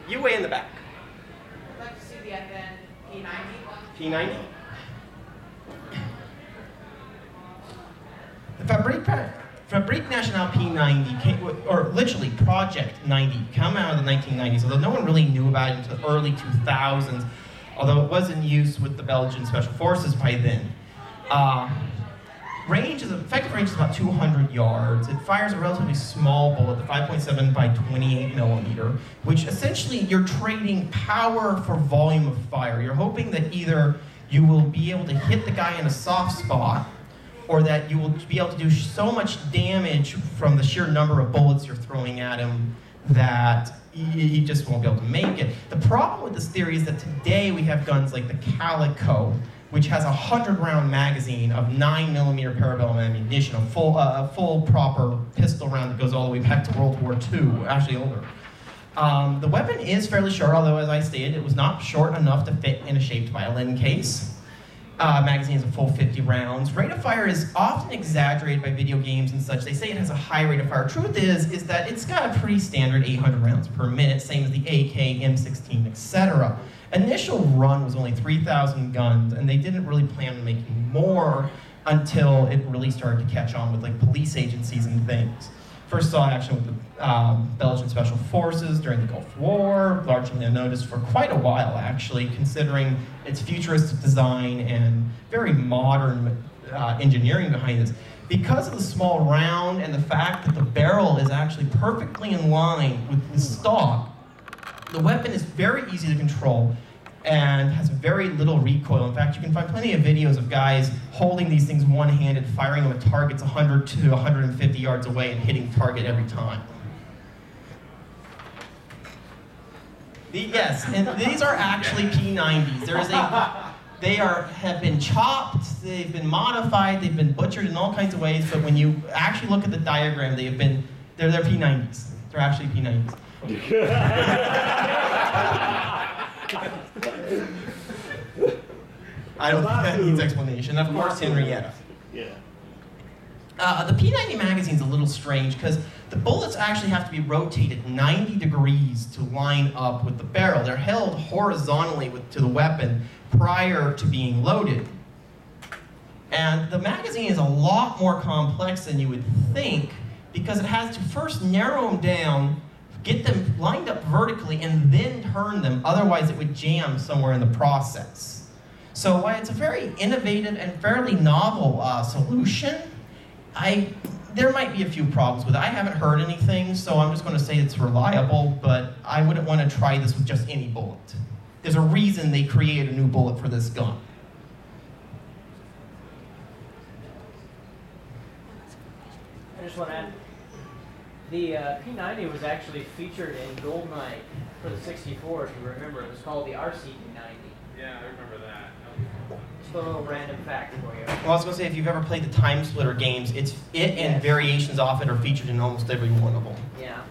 You way in the back. I'd like to see the FN P90. P90? The Fabrique Nationale P90, or literally Project 90, came out in the 1990s, although no one really knew about it until the early 2000s, although it was in use with the Belgian Special Forces by then. Effective range is about 200 yards. It fires a relatively small bullet, the 5.7 by 28 millimeter, which essentially you're trading power for volume of fire. You're hoping that either you will be able to hit the guy in a soft spot, or that you will be able to do so much damage from the sheer number of bullets you're throwing at him that you just won't be able to make it. The problem with this theory is that today we have guns like the Calico, which has a 100-round magazine of 9mm parabellum ammunition, a full proper pistol round that goes all the way back to World War II, actually older. The weapon is fairly short, although as I stated, it was not short enough to fit in a shaped violin case. Magazine is a full 50 rounds. Rate of fire is often exaggerated by video games and such. They say it has a high rate of fire. Truth is that it's got a pretty standard 800 rounds per minute, same as the AK, M16, etc. Initial run was only 3,000 guns, and they didn't really plan on making more until it really started to catch on with like police agencies and things. First saw action with the Belgian Special Forces during the Gulf War, largely unnoticed for quite a while actually, considering its futuristic design and very modern engineering behind this. Because of the small round and the fact that the barrel is actually perfectly in line with the stock, the weapon is very easy to control and has very little recoil. In fact, you can find plenty of videos of guys holding these things one-handed, firing them at targets 100 to 150 yards away and hitting target every time. Yes, and these are actually P90s. Have been chopped, they've been modified, they've been butchered in all kinds of ways, but when you actually look at the diagram, they're P90s. They're actually P90s. I don't think that needs explanation. Of course, Henrietta. Yeah. The P90 magazine's a little strange because the bullets actually have to be rotated 90 degrees to line up with the barrel. They're held horizontally to the weapon prior to being loaded. And the magazine is a lot more complex than you would think because it has to first narrow them down, get them lined up vertically, and then turn them, otherwise it would jam somewhere in the process. So while it's a very innovative and fairly novel solution, there might be a few problems with it. I haven't heard anything, so I'm just going to say it's reliable, but I wouldn't want to try this with just any bullet. There's a reason they created a new bullet for this gun. I just want to add, the P90 was actually featured in GoldenEye for the 64, if you remember. It was called the RC P90. Yeah, I remember that. Just a little random fact for you. Well, I was going to say, if you've ever played the Time Splitter games, it and variations off it are featured in almost every one of them. Yeah.